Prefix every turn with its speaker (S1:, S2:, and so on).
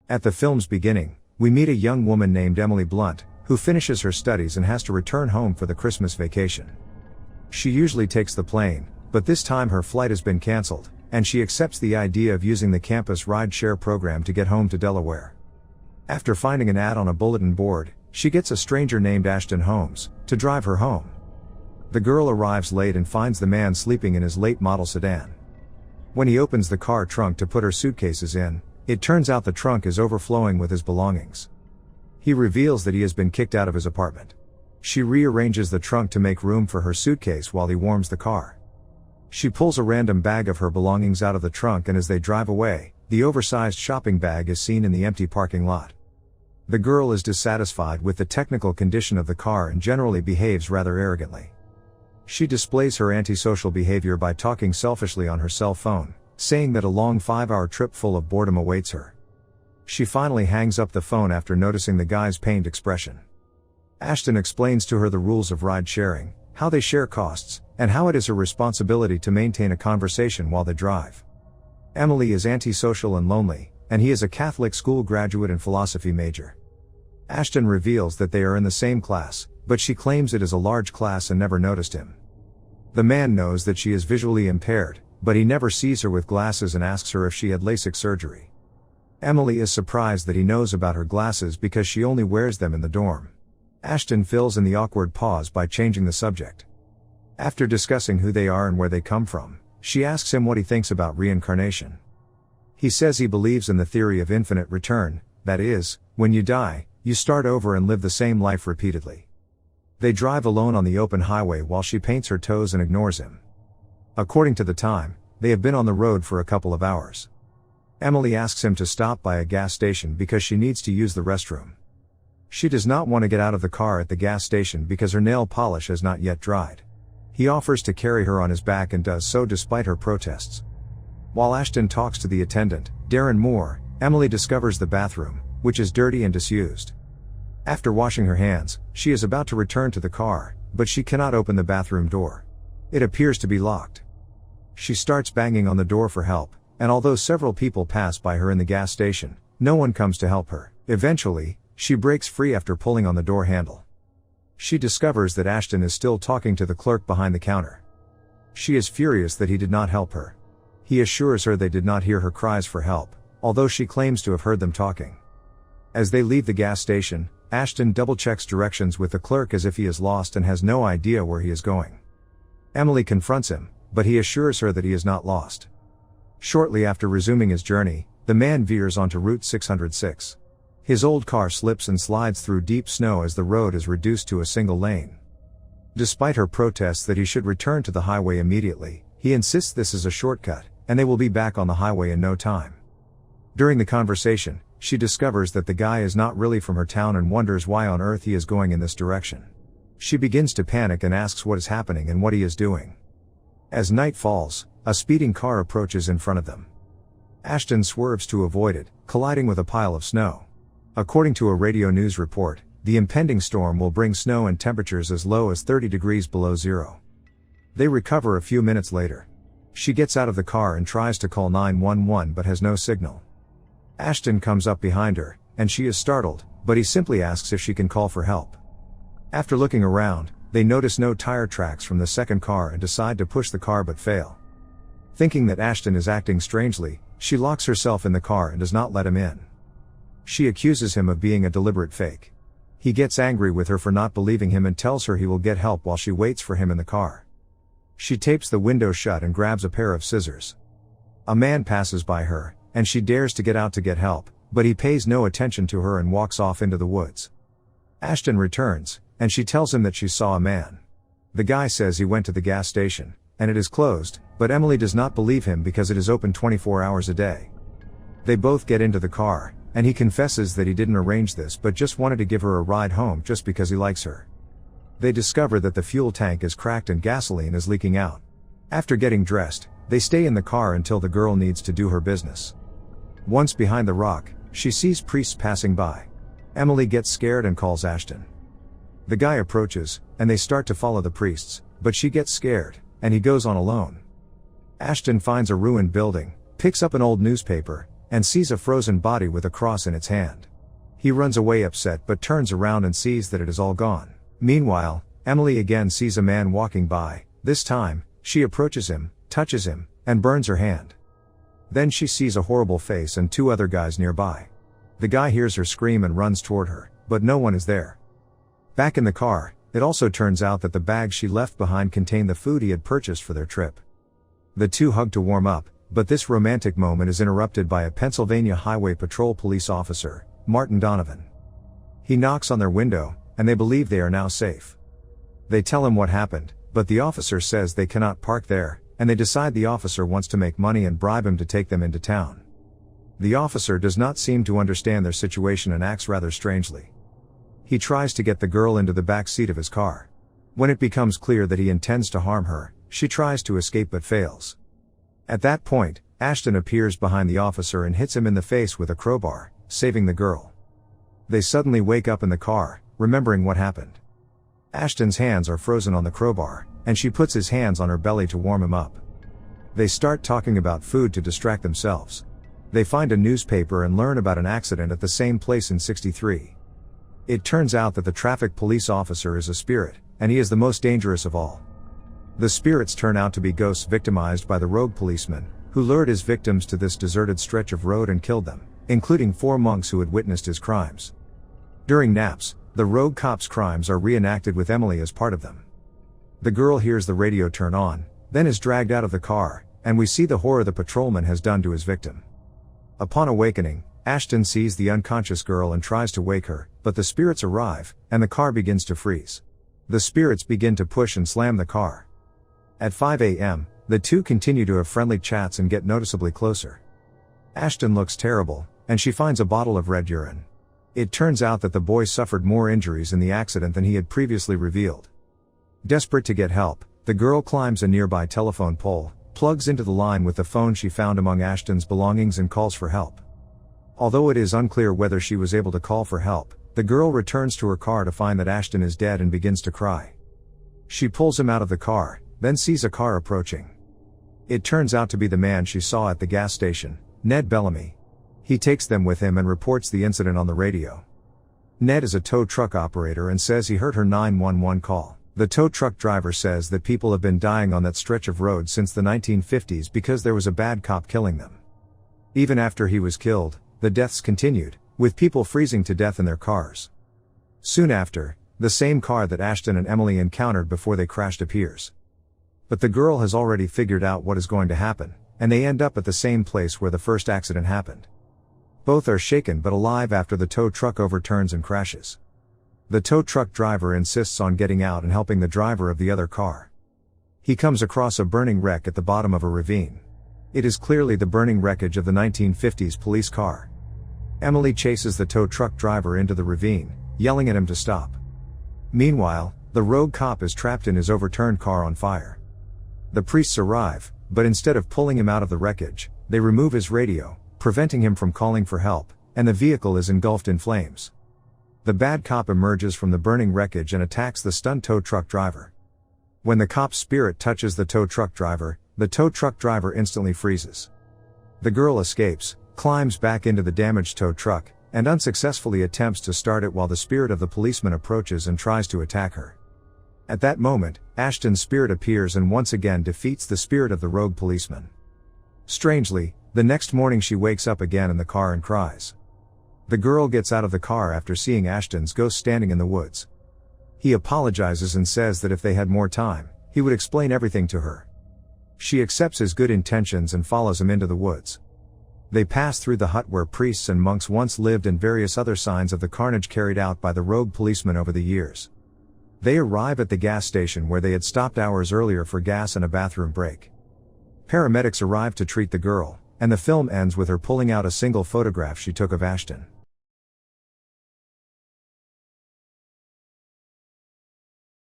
S1: At the film's beginning, we meet a young woman named Emily Blunt, who finishes her studies and has to return home for the Christmas vacation. She usually takes the plane, but this time her flight has been cancelled, and she accepts the idea of using the campus ride-share program to get home to Delaware. After finding an ad on a bulletin board, she gets a stranger named Ashton Holmes to drive her home. The girl arrives late and finds the man sleeping in his late-model sedan. When he opens the car trunk to put her suitcases in, it turns out the trunk is overflowing with his belongings. He reveals that he has been kicked out of his apartment. She rearranges the trunk to make room for her suitcase while he warms the car. She pulls a random bag of her belongings out of the trunk, and as they drive away, the oversized shopping bag is seen in the empty parking lot. The girl is dissatisfied with the technical condition of the car and generally behaves rather arrogantly. She displays her antisocial behavior by talking selfishly on her cell phone, saying that a long 5-hour trip full of boredom awaits her. She finally hangs up the phone after noticing the guy's pained expression. Ashton explains to her the rules of ride-sharing, how they share costs, and how it is her responsibility to maintain a conversation while they drive. Emily is antisocial and lonely, and he is a Catholic school graduate and philosophy major. Ashton reveals that they are in the same class, but she claims it is a large class and never noticed him. The man knows that she is visually impaired, but he never sees her with glasses and asks her if she had LASIK surgery. Emily is surprised that he knows about her glasses because she only wears them in the dorm. Ashton fills in the awkward pause by changing the subject. After discussing who they are and where they come from, she asks him what he thinks about reincarnation. He says he believes in the theory of infinite return, that is, when you die, you start over and live the same life repeatedly. They drive alone on the open highway while she paints her toes and ignores him. According to the time, they have been on the road for a couple of hours. Emily asks him to stop by a gas station because she needs to use the restroom. She does not want to get out of the car at the gas station because her nail polish has not yet dried. He offers to carry her on his back and does so despite her protests. While Ashton talks to the attendant, Darren Moore, Emily discovers the bathroom, which is dirty and disused. After washing her hands, she is about to return to the car, but she cannot open the bathroom door. It appears to be locked. She starts banging on the door for help, and although several people pass by her in the gas station, no one comes to help her. Eventually, she breaks free after pulling on the door handle. She discovers that Ashton is still talking to the clerk behind the counter. She is furious that he did not help her. He assures her they did not hear her cries for help, although she claims to have heard them talking. As they leave the gas station, Ashton double-checks directions with the clerk as if he is lost and has no idea where he is going. Emily confronts him, but he assures her that he is not lost. Shortly after resuming his journey, the man veers onto Route 606. His old car slips and slides through deep snow as the road is reduced to a single lane. Despite her protests that he should return to the highway immediately, he insists this is a shortcut, and they will be back on the highway in no time. During the conversation, she discovers that the guy is not really from her town and wonders why on earth he is going in this direction. She begins to panic and asks what is happening and what he is doing. As night falls, a speeding car approaches in front of them. Ashton swerves to avoid it, colliding with a pile of snow. According to a radio news report, the impending storm will bring snow and temperatures as low as 30 degrees below zero. They recover a few minutes later. She gets out of the car and tries to call 911 but has no signal. Ashton comes up behind her, and she is startled, but he simply asks if she can call for help. After looking around, they notice no tire tracks from the second car and decide to push the car but fail. Thinking that Ashton is acting strangely, she locks herself in the car and does not let him in. She accuses him of being a deliberate fake. He gets angry with her for not believing him and tells her he will get help while she waits for him in the car. She tapes the window shut and grabs a pair of scissors. A man passes by her, and she dares to get out to get help, but he pays no attention to her and walks off into the woods. Ashton returns, and she tells him that she saw a man. The guy says he went to the gas station, and it is closed, but Emily does not believe him because it is open 24 hours a day. They both get into the car, and he confesses that he didn't arrange this but just wanted to give her a ride home just because he likes her. They discover that the fuel tank is cracked and gasoline is leaking out. After getting dressed, they stay in the car until the girl needs to do her business. Once behind the rock, she sees priests passing by. Emily gets scared and calls Ashton. The guy approaches, and they start to follow the priests, but she gets scared, and he goes on alone. Ashton finds a ruined building, picks up an old newspaper, and sees a frozen body with a cross in its hand. He runs away upset but turns around and sees that it is all gone. Meanwhile, Emily again sees a man walking by. This time, she approaches him, touches him, and burns her hand. Then she sees a horrible face and two other guys nearby. The guy hears her scream and runs toward her, but no one is there. Back in the car, it also turns out that the bag she left behind contained the food he had purchased for their trip. The two hug to warm up, but this romantic moment is interrupted by a Pennsylvania Highway Patrol police officer, Martin Donovan. He knocks on their window, and they believe they are now safe. They tell him what happened, but the officer says they cannot park there, and they decide the officer wants to make money and bribe him to take them into town. The officer does not seem to understand their situation and acts rather strangely. He tries to get the girl into the back seat of his car. When it becomes clear that he intends to harm her, she tries to escape but fails. At that point, Ashton appears behind the officer and hits him in the face with a crowbar, saving the girl. They suddenly wake up in the car, remembering what happened. Ashton's hands are frozen on the crowbar, and she puts his hands on her belly to warm him up. They start talking about food to distract themselves. They find a newspaper and learn about an accident at the same place in '63. It turns out that the traffic police officer is a spirit, and he is the most dangerous of all. The spirits turn out to be ghosts victimized by the rogue policeman, who lured his victims to this deserted stretch of road and killed them, including 4 monks who had witnessed his crimes. During naps, the rogue cop's crimes are reenacted with Emily as part of them. The girl hears the radio turn on, then is dragged out of the car, and we see the horror the patrolman has done to his victim. Upon awakening, Ashton sees the unconscious girl and tries to wake her, but the spirits arrive, and the car begins to freeze. The spirits begin to push and slam the car. At 5 a.m., the two continue to have friendly chats and get noticeably closer. Ashton looks terrible, and she finds a bottle of red urine. It turns out that the boy suffered more injuries in the accident than he had previously revealed. Desperate to get help, the girl climbs a nearby telephone pole, plugs into the line with the phone she found among Ashton's belongings and calls for help. Although it is unclear whether she was able to call for help, the girl returns to her car to find that Ashton is dead and begins to cry. She pulls him out of the car, then sees a car approaching. It turns out to be the man she saw at the gas station, Ned Bellamy. He takes them with him and reports the incident on the radio. Ned is a tow truck operator and says he heard her 911 call. The tow truck driver says that people have been dying on that stretch of road since the 1950s because there was a bad cop killing them. Even after he was killed, the deaths continued, with people freezing to death in their cars. Soon after, the same car that Ashton and Emily encountered before they crashed appears. But the girl has already figured out what is going to happen, and they end up at the same place where the first accident happened. Both are shaken but alive after the tow truck overturns and crashes. The tow truck driver insists on getting out and helping the driver of the other car. He comes across a burning wreck at the bottom of a ravine. It is clearly the burning wreckage of the 1950s police car. Emily chases the tow truck driver into the ravine, yelling at him to stop. Meanwhile, the rogue cop is trapped in his overturned car on fire. The priests arrive, but instead of pulling him out of the wreckage, they remove his radio, preventing him from calling for help, and the vehicle is engulfed in flames. The bad cop emerges from the burning wreckage and attacks the stunned tow truck driver. When the cop's spirit touches the tow truck driver instantly freezes. The girl escapes, climbs back into the damaged tow truck, and unsuccessfully attempts to start it while the spirit of the policeman approaches and tries to attack her. At that moment, Ashton's spirit appears and once again defeats the spirit of the rogue policeman. Strangely, the next morning she wakes up again in the car and cries. The girl gets out of the car after seeing Ashton's ghost standing in the woods. He apologizes and says that if they had more time, he would explain everything to her. She accepts his good intentions and follows him into the woods. They pass through the hut where priests and monks once lived and various other signs of the carnage carried out by the rogue policeman over the years. They arrive at the gas station where they had stopped hours earlier for gas and a bathroom break. Paramedics arrive to treat the girl, and the film ends with her pulling out a single photograph she took of Ashton.